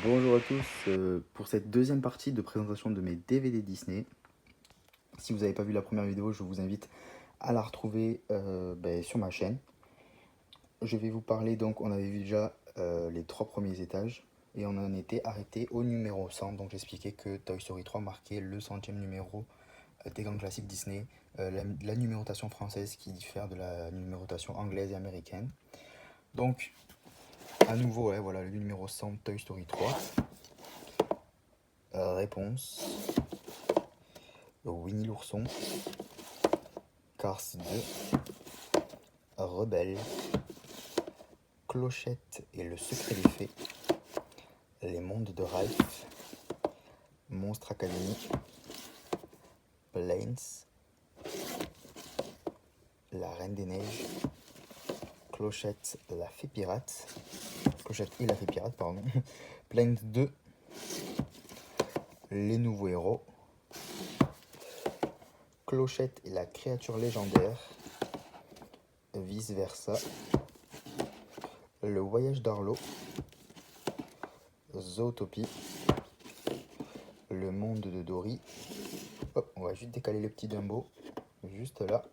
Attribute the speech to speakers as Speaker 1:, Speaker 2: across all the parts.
Speaker 1: Bonjour à tous, pour cette deuxième partie de présentation de mes DVD Disney. Si vous n'avez pas vu la première vidéo, je vous invite à la retrouver sur ma chaîne. Je vais vous parler, donc on avait vu déjà les trois premiers étages et on en était arrêté au numéro 100. Donc j'expliquais que Toy Story 3 marquait le centième numéro des grands classiques Disney, la numérotation française qui diffère de la numérotation anglaise et américaine. Donc à nouveau, ouais, voilà le numéro 100 Toy Story 3. Réponse: Winnie l'ourson, Cars 2, Rebelle, Clochette et le secret des fées, Les mondes de Ralph, Monstre Academy, Planes, La Reine des Neiges, Clochette et la fée pirate, pardon, Planes 2, Les nouveaux héros, Clochette et la créature légendaire, Vice versa, Le voyage d'Arlo, Zootopie, Le monde de Dory. Hop, on va juste décaler le petit Dumbo, juste là.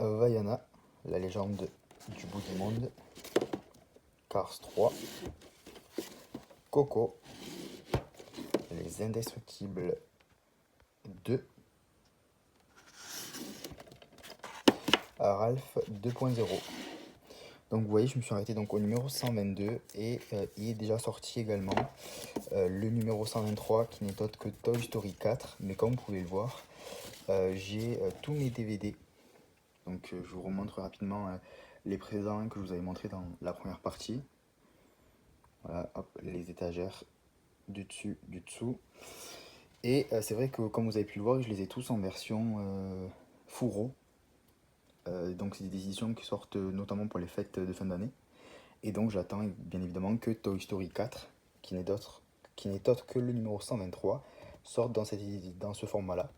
Speaker 1: Vaiana, la légende du bout du monde, Cars 3, Coco, Les Indestructibles 2, Ralph 2.0. Donc vous voyez, je me suis arrêté donc au numéro 122 et il est déjà sorti également le numéro 123 qui n'est autre que Toy Story 4. Mais comme vous pouvez le voir, j'ai tous mes DVD. Donc je vous remontre rapidement les présents que je vous avais montrés dans la première partie. Voilà, hop, les étagères du dessus, du dessous. Et c'est vrai que comme vous avez pu le voir, je les ai tous en version fourreau. Donc c'est des éditions qui sortent notamment pour les fêtes de fin d'année. Et donc j'attends bien évidemment que Toy Story 4, qui n'est autre que le numéro 123, sorte dans ce format-là.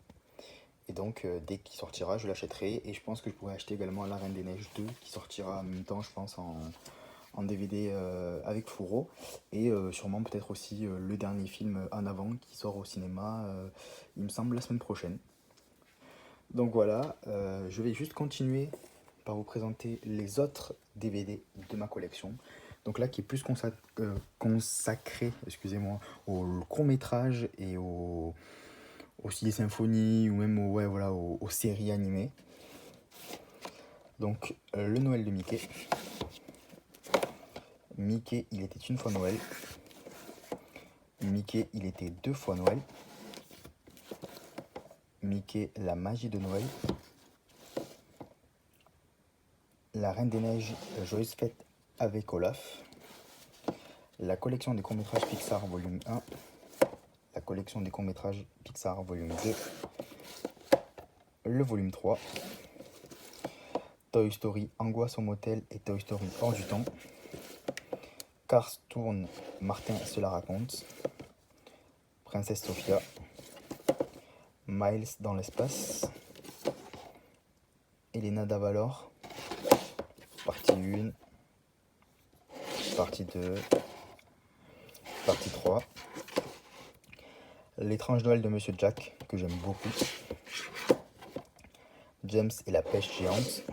Speaker 1: Et donc dès qu'il sortira, je l'achèterai. Et je pense que je pourrais acheter également La Reine des Neiges 2, qui sortira en même temps, je pense, en DVD avec fourreau. Et sûrement peut-être aussi le dernier film En avant, qui sort au cinéma, il me semble, la semaine prochaine. Donc voilà, je vais juste continuer par vous présenter les autres DVD de ma collection. Donc là, qui est plus consacré, excusez-moi, au court-métrage et aussi les symphonies ou même aux séries animées. Donc le Noël de Mickey. Mickey, il était une fois Noël. Mickey, il était deux fois Noël. Mickey, la magie de Noël. La Reine des Neiges, Joyeuse Fête avec Olaf. La collection des courts-métrages Pixar volume 1. La collection des courts-métrages Pixar volume 2. Le volume 3. Toy Story Angoisse au motel et Toy Story hors du temps. Cars tourne, Martin se la raconte. Princesse Sophia. Miles dans l'espace. Elena Davalor. Partie 1. Partie 2. Partie 3. L'étrange Noël de Monsieur Jack, que j'aime beaucoup. James et la pêche géante.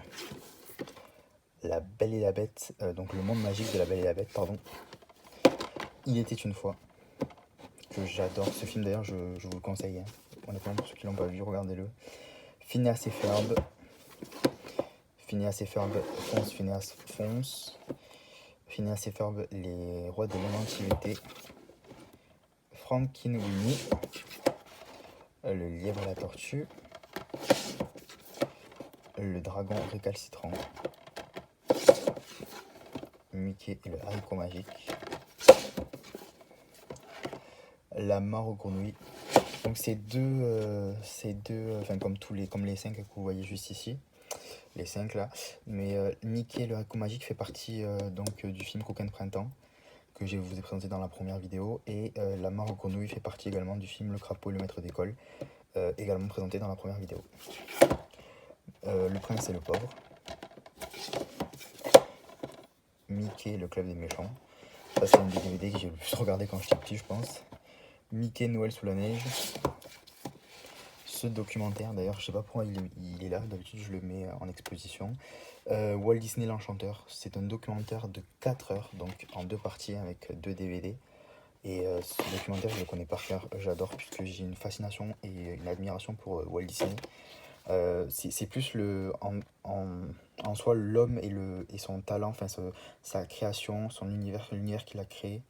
Speaker 1: La Belle et la Bête, donc le monde magique de la Belle et la Bête, pardon. Il était une fois, que j'adore. Ce film d'ailleurs, je vous le conseille. Hein. Honnêtement, pour ceux qui l'ont pas vu, regardez-le. Phineas et Ferb. Phineas et Ferb, fonce, Phineas, fonce. Phineas et Ferb, les rois de l'inventivité. Frankenweenie. Le lièvre et la tortue. Le dragon récalcitrant. Mickey et le haricot magique. La mare aux grenouilles. Donc ces deux, enfin comme les 5 que vous voyez juste ici, les 5 là. Mais Mickey le haricot magique fait partie du film Coquin de printemps que je vous ai présenté dans la première vidéo, et la mare aux grenouilles fait partie également du film Le crapaud et le maître d'école, également présenté dans la première vidéo. Le prince et le pauvre. Mickey le club des méchants. Ça Ça, c'est un des DVD que j'ai le plus regardé quand j'étais petit, je pense. Mickey Noël sous la neige. Ce documentaire, d'ailleurs, je sais pas pourquoi il est là, d'habitude je le mets en exposition. Walt Disney l'Enchanteur, c'est un documentaire de 4 heures, donc en 2 parties avec 2 DVD. Et ce documentaire, je le connais par cœur, j'adore puisque j'ai une fascination et une admiration pour Walt Disney. C'est plus en soi l'homme et son talent, enfin sa création, son univers, l'univers qu'il a créé,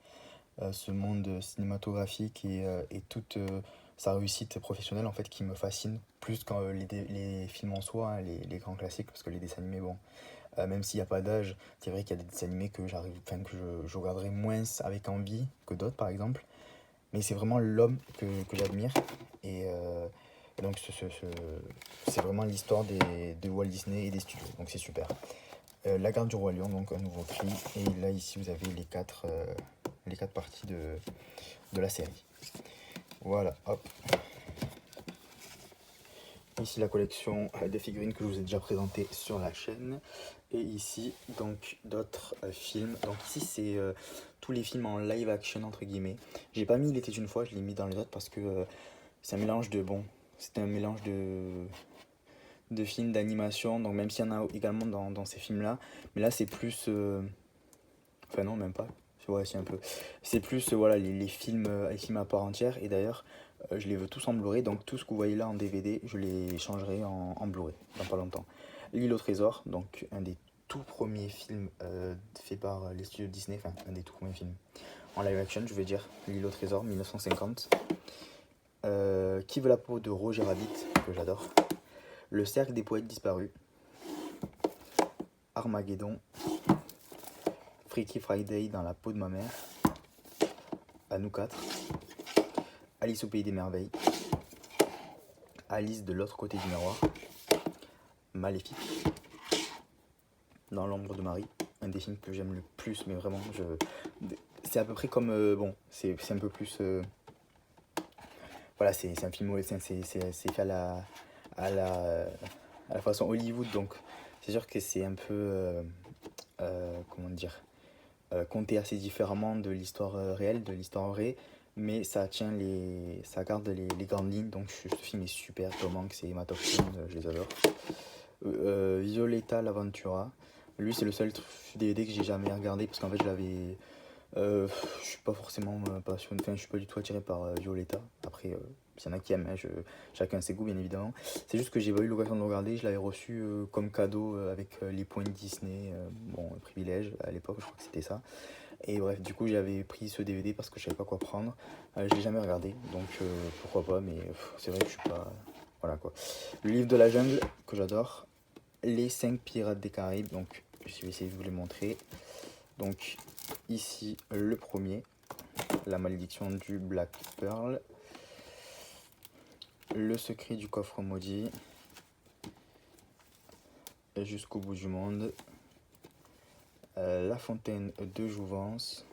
Speaker 1: ce monde cinématographique et toute sa réussite professionnelle en fait qui me fascine plus que les films en soi, hein, les grands classiques, parce que les dessins animés, bon, même s'il n'y a pas d'âge, c'est vrai qu'il y a des dessins animés que je regarderai moins avec envie que d'autres par exemple, mais c'est vraiment l'homme que j'admire et donc c'est vraiment l'histoire de Walt Disney et des studios, donc c'est super. La Garde du Roi Lion, donc un nouveau cri, et là ici vous avez les quatre parties de la série. Voilà, hop. Ici la collection des figurines que je vous ai déjà présentées sur la chaîne. Et ici donc d'autres films. Donc ici c'est tous les films en live action entre guillemets. J'ai pas mis Il était une fois, je l'ai mis dans les autres parce que c'est un mélange de c'était un mélange de films d'animation. Donc même s'il y en a également dans ces films là, mais là c'est plus enfin non même pas. Ouais, si un peu. C'est plus voilà les films à part entière. Et d'ailleurs je les veux tous en Blu-ray, donc tout ce que vous voyez là en DVD, je les changerai en Blu-ray dans pas longtemps. L'île au trésor, donc un des tout premiers films faits par les studios Disney, enfin un des tout premiers films en live action, je vais dire. L'île au trésor, 1950. Qui veut la peau de Roger Rabbit, que j'adore. Le cercle des poètes disparus. Armageddon. Freaky Friday dans la peau de ma mère. À nous quatre. Alice au pays des merveilles. Alice de l'autre côté du miroir. Maléfique. Dans l'ombre de Marie, un des films que j'aime le plus, mais vraiment, c'est à peu près comme, bon, c'est un peu plus, voilà, c'est un film, c'est fait à la façon Hollywood, donc c'est sûr que c'est un peu, comment dire, compté assez différemment de l'histoire réelle, de l'histoire vraie, mais ça garde les grandes lignes, donc ce film est super. Tom Hanks et Emma Thompson, je les adore. Violetta l'Aventura, lui c'est le seul DVD que j'ai jamais regardé parce qu'en fait je suis pas forcément passionné, enfin je suis pas du tout attiré par Violetta. Après s'il y en a qui aiment, hein, chacun ses goûts bien évidemment. C'est juste que j'ai pas eu l'occasion de le regarder, je l'avais reçu comme cadeau avec les points Disney, bon privilège à l'époque, je crois que c'était ça. Et bref, du coup j'avais pris ce DVD parce que je savais pas quoi prendre. Je l'ai jamais regardé, donc pourquoi pas, mais c'est vrai que je suis pas... Voilà quoi. Le livre de la jungle, que j'adore. Les 5 pirates des Caraïbes, donc je vais essayer de vous les montrer. Donc ici le premier, la malédiction du Black Pearl. Le secret du coffre maudit. Jusqu'au bout du monde. La fontaine de Jouvence.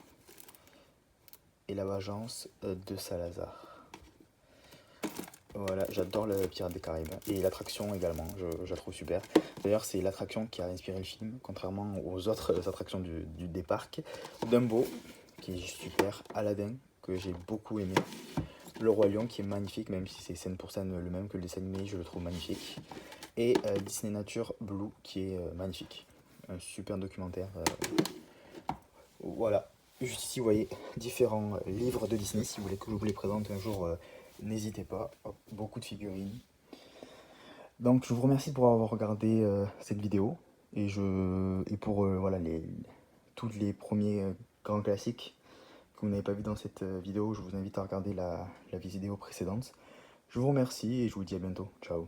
Speaker 1: Et la vengeance de Salazar. Voilà, j'adore le Pirate des Caraïbes. Et l'attraction également, je la trouve super. D'ailleurs, c'est l'attraction qui a inspiré le film, contrairement aux autres attractions des parcs. Dumbo, qui est super. Aladdin, que j'ai beaucoup aimé. Le Roi Lion, qui est magnifique, même si c'est scène pour scène le même que le dessin animé, je le trouve magnifique. Et Disney Nature Blue, qui est magnifique. Un super documentaire. Voilà. Juste ici, vous voyez différents livres de Disney. Si vous voulez que je vous les présente un jour, n'hésitez pas. Hop, beaucoup de figurines. Donc, je vous remercie pour avoir regardé cette vidéo. Et pour voilà, tous les premiers grands classiques que vous n'avez pas vu dans cette vidéo, je vous invite à regarder la vidéo précédente. Je vous remercie et je vous dis à bientôt. Ciao.